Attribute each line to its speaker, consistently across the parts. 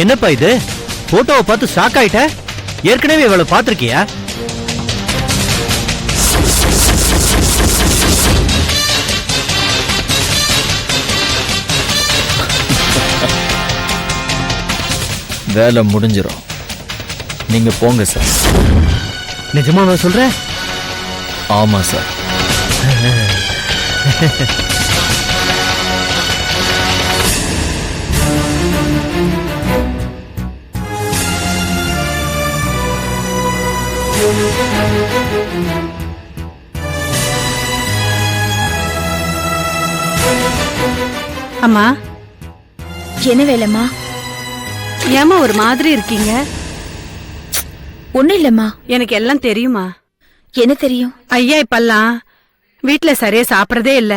Speaker 1: என்னப்பா இது? போட்டோவை பார்த்து ஷாக் ஆயிட்ட? ஏற்கனவே இவளை பார்த்திருக்கியா?
Speaker 2: வேலை முடிஞ்சிடும், நீங்க போங்க சார்.
Speaker 1: நிஜமாவா சொல்ற?
Speaker 2: ஆமா சார்.
Speaker 3: அம்மா,
Speaker 4: என்ன வேலைம்மா?
Speaker 3: ஏமா ஒரு மாதிரி இருக்கீங்க?
Speaker 4: ஒண்ணும் இல்லம்மா.
Speaker 3: எனக்கு எல்லாம் தெரியுமா.
Speaker 4: என்ன தெரியும்?
Speaker 3: ஐயா இப்பெல்லாம் வீட்டுல சரியா சாப்பிடறதே இல்ல.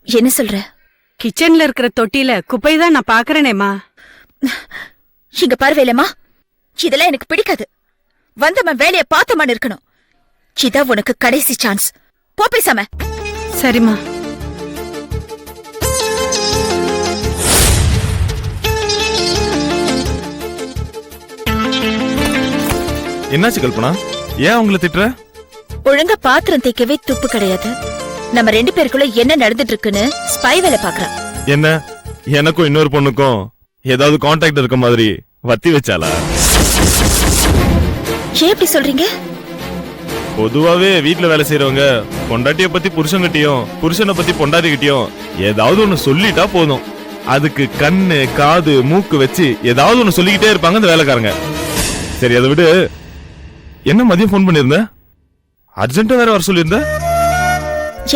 Speaker 4: என்ன சொல்ற?
Speaker 3: கிச்சன்ல இருக்கிற தொட்டில குப்பை தான் நான் பாக்குறேனேமா.
Speaker 4: இங்க பாரு வேலைம்மா, இதெல்லாம் எனக்கு பிடிக்காது. வந்தவன் வேலைய பார்த்தவன் இருக்கணும். இதான் உனக்கு கடைசி சான்ஸ். போ பேசாம.
Speaker 3: சரிம்மா.
Speaker 5: என்னாச்சு கல்பனா? ஏன் உங்களை திட்டுற?
Speaker 4: ஒழுங்கா பாத்திரம் தேய்க்கவே துப்பு கிடையாது. நம்ம 2 பேருக்குள்ள என்ன நடந்துட்டு இருக்குன்னு ஸ்பை வேலை பாக்குறான்.
Speaker 5: என்ன, எனக்கும் இன்னொரு பொண்ணுக்கும் ஏதாவது கான்டாக்ட் இருக்க மாதிரி வத்தி வச்சாளா?
Speaker 4: ஏன் இப்படி சொல்றீங்க?
Speaker 5: பொதுவாவே வீட்டுல வேலை செய்யறவங்க பொண்டாட்டிய பத்தி புருஷன்கிட்டயும், புருஷனை பத்தி பொண்டாட்டிகிட்டயும் ஏதாவது ஒண்ணு சொல்லிட்டா போதும். அதுக்கு கண்ணு காது மூக்கு வச்சு ஏதாவது ஒண்ணு சொல்லிக்கிட்டே இருப்பாங்க இந்த வேலைக்காரங்க. சரி, அதை விடு. என்ன மதியம் போன் பண்ணிருந்த? அர்ஜென்ட்டா வேற வர சொல்லிருந்த?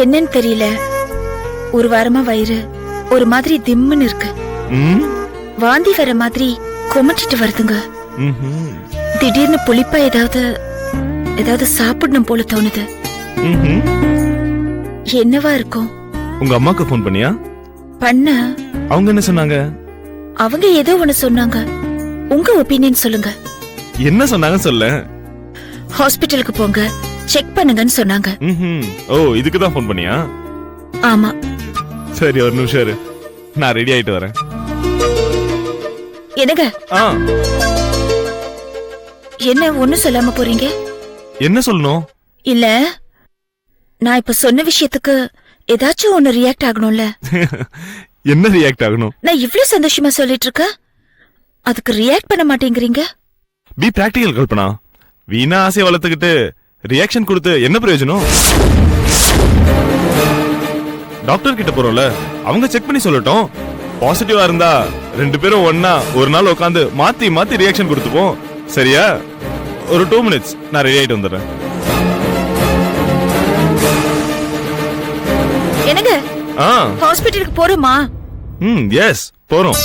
Speaker 4: என்னன்னு தெரியல, ஒரு வாரமா வயிறு ஒரு மாதிரி திம்முன்னு இருக்கு. வாந்தி வர மாதிரி கொமட்டிட்டு வருதுங்க. திடீர்னு புளிப்பா ஏதாவது சாப்பிடணும் போல தோணுது. என்னவா இருக்கும்?
Speaker 5: உங்க அம்மாக்கு போன் பண்ணியா?
Speaker 4: பண்ண.
Speaker 5: அவங்க என்ன சொன்னாங்க?
Speaker 4: அவங்க ஏதோ ஒண்ணு சொன்னாங்க. உங்க ஒப்பீனியன் சொல்லுங்க. என்ன
Speaker 5: சொன்னாங்க சொல்ல?
Speaker 4: ஹாஸ்பிட்டலுக்கு போங்க, செக் பண்ணுங்கன்னு சொன்னாங்க.
Speaker 5: ஓ, இதுக்கு தான் போன் பண்ணியா?
Speaker 4: ஆமா.
Speaker 5: சரி, ஒரு நிமிஷம் இரு, நான் ரெடி ஆயிட்டு வரேன்.
Speaker 4: என்னங்க? என்ன ஒண்ணும் சொல்லாம போறீங்க?
Speaker 5: என்ன சொல்லணும்?
Speaker 4: இல்ல, நான் இப்ப சொன்ன விஷயத்துக்கு ஏதாச்சும் ஒண்ணு ரியாக்ட் ஆகணும்ல.
Speaker 5: என்ன ரியாக்ட் ஆகணும்?
Speaker 4: நான் இவ்ளோ சந்தோஷமா சொல்லிட்டு இருக்கேன், அதுக்கு ரியாக்ட் பண்ண மாட்டேங்கிறீங்க.
Speaker 5: B practical Kalpana. வீணா ஆசையை வளர்த்துக்கிட்டு ரியாக்ஷன் கொடுத்து என்ன பிரயோஜனம்? டாக்டர் கிட்ட போறோம்ல, அவங்க செக் பண்ணி சொல்லட்டும். பாசிட்டிவா இருந்தா 2 பேரும் ஒன்னா ஒரு நாள் உட்காந்து மாத்தி மாத்தி ரியாக்ஷன் கொடுத்துப்போம். சரியா? ஒரு 2 மினிட்ஸ், நான் ரெடி ஆயிட்டு வந்துடுறேன்.
Speaker 4: என்னங்க? ஹாஸ்பிட்டலுக்கு போறோமா?
Speaker 5: எஸ், போறோம்.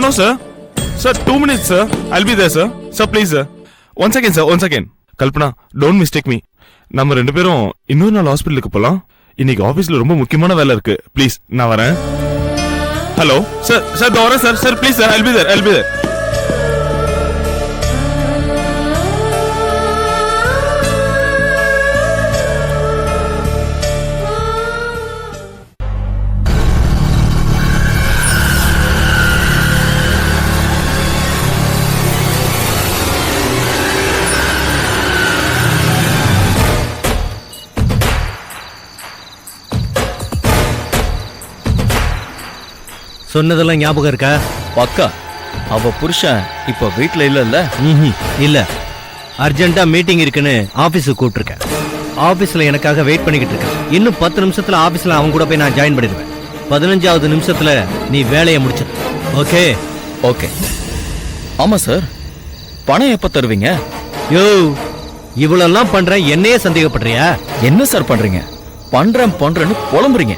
Speaker 5: No, sir. Sir, 2 minutes, sir. I'll be there, sir. Sir, please, sir. One second, sir. One second. Kalpana, don't mistake me. நம்ம 2 பேரும் இன்னொரு நாள் ஹாஸ்பிட்டலுக்கு போலாம். இன்னைக்கு ஆபீஸ்ல ரொம்ப முக்கியமான வேலை இருக்கு. ப்ளீஸ், நான் வரேன். Hello sir. சார் வரேன் sir. Sir please sir, I'll be there.
Speaker 1: சொன்னதெல்லாம் ஞாபகம் இருக்கா?
Speaker 2: பக்கா. அவ புருஷன் இப்ப வீட்டுல இல்ல?
Speaker 1: இல்ல, அர்ஜென்ட்டா மீட்டிங் இருக்குன்னு ஆபீஸுக்கு கூப்பிட்டுருக்கேன். ஆபீஸ்ல எனக்காக வெயிட் பண்ணிக்கிட்டு இருக்கேன். இன்னும் 10 நிமிஷத்துல ஆபீஸ்ல அவங்க கூட போய் நான் ஜாயின் பண்ணிடுவேன். 15வது நிமிஷத்துல நீ வேலையை முடிச்சிடு. ஓகே?
Speaker 2: ஓகே. ஆமா சார், பணம் எப்ப தருவீங்க?
Speaker 1: யோ, இவ்வளெல்லாம் பண்றேன், என்னையே சந்தேகப்படுறியா?
Speaker 2: என்ன சார் பண்றீங்க? பண்றேன்னு புலம்புறீங்க.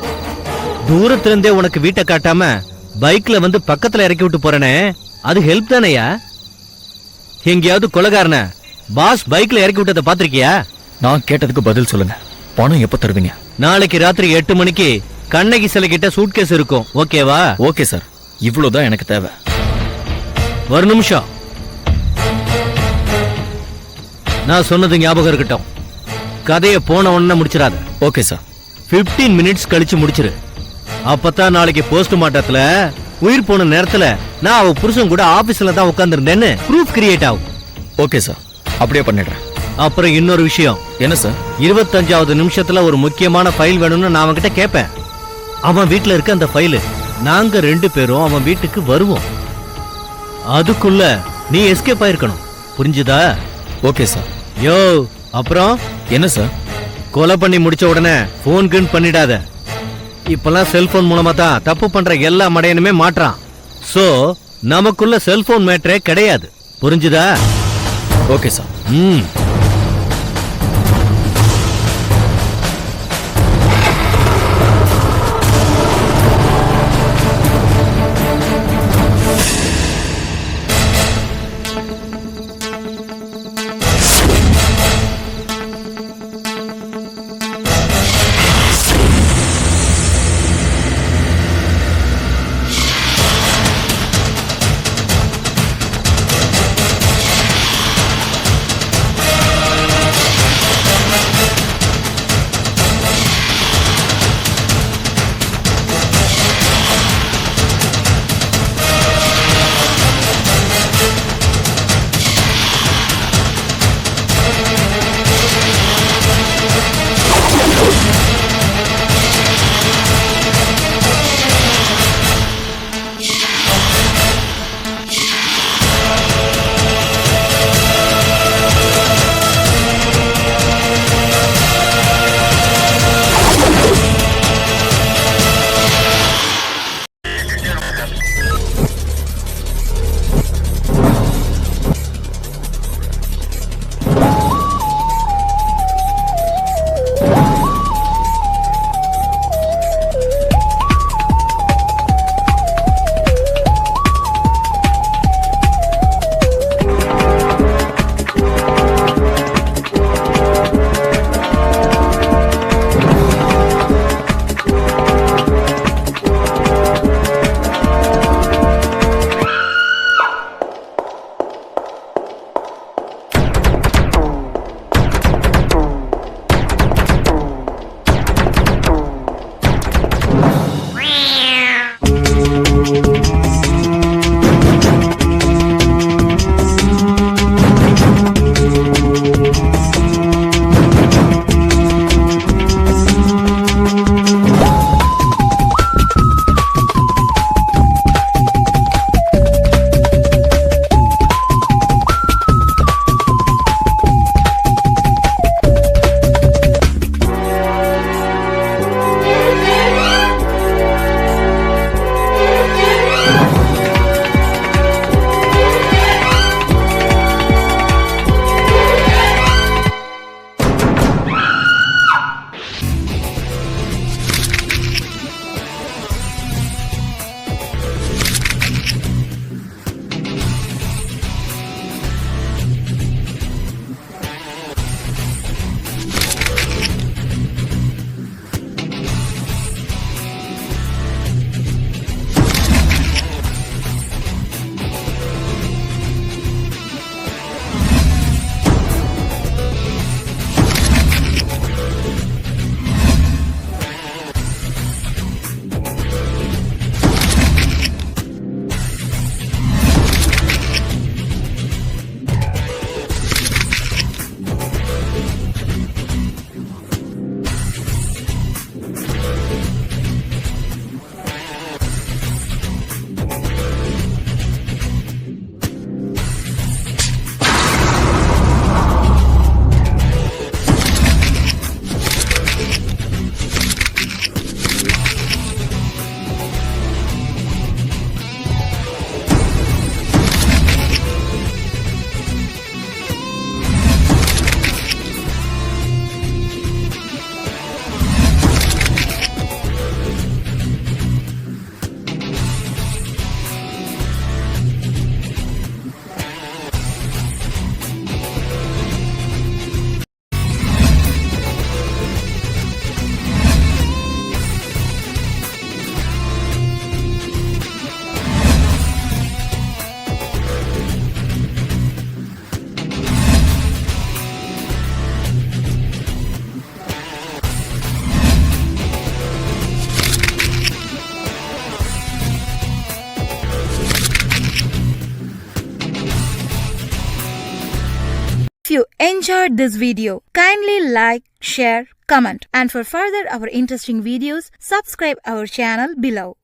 Speaker 1: தூரத்துல இருந்தே உனக்கு வீட்டை காட்டாம பைக்ல வந்து பக்கத்துல இறக்கி விட்டு போறனே, அது ஹெல்ப் தானையா? எங்கேயாவது கொலைகாரன பாஸ் பைக்ல இறக்கி விட்டதை பாத்திருக்கியா?
Speaker 2: நான் கேட்டதுக்கு பதில் சொல்லுங்க. பணம் எப்ப தருவீங்க?
Speaker 1: நாளைக்கு ராத்திரி 8 மணிக்கு கண்ணகி சிலை கிட்ட சூட்கேஸ் இருக்கும், ஓகேவா?
Speaker 2: ஓகே சார், இவ்வளவுதான் எனக்கு தேவை.
Speaker 1: ஒரு நிமிஷம், நான் சொன்னது ஞாபகம் இருக்கட்டும். கதையை போன உடனே முடிச்சிடாத.
Speaker 2: Okay sir.
Speaker 1: 15 மினிட்ஸ் கழிச்சு முடிச்சிரு. அப்பதான் நாளைக்கு போஸ்ட்மார்ட்டத்துல உயிர் போன நேரத்துல நான் அவ புருஷன் கூட ஆபீஸ்ல தான் உட்கார்ந்திருந்தேன்னு ப்ரூஃப் கிரியேட் ஆகும்.
Speaker 2: ஓகே சார், அப்படியே பண்ணிடுறேன்.
Speaker 1: அப்புறம் இன்னொரு விஷயம்,
Speaker 2: என்ன சார்?
Speaker 1: 25வது நிமிஷத்துல ஒரு முக்கியமான ஃபைல் வேணும்னு நான் அவன்கிட்ட கேட்பேன். அவன் வீட்டுல இருக்க அந்த ஃபைலு நாங்க 2 பேரும் அவன் வீட்டுக்கு வருவோம். அதுக்குள்ள நீ எஸ்கேப் ஆயிருக்கணும், புரிஞ்சுதா?
Speaker 2: Okay sir.
Speaker 1: யோ, அப்புறம்
Speaker 2: என்ன சார்?
Speaker 1: கொலை பண்ணி முடிச்ச உடனே போன் கின் பண்ணிடாத. இப்பெல்லாம் செல்போன் மூலமா தான் தப்பு பண்ற எல்லா மடையனுமே மாட்றான். சோ நமக்குள்ள செல்போன் மேட்டரே கிடையாது, புரிஞ்சுதா?
Speaker 2: Okay sir.
Speaker 1: ம்.
Speaker 6: you enjoyed this video, kindly like, share, comment, and for further our interesting videos, subscribe our channel below.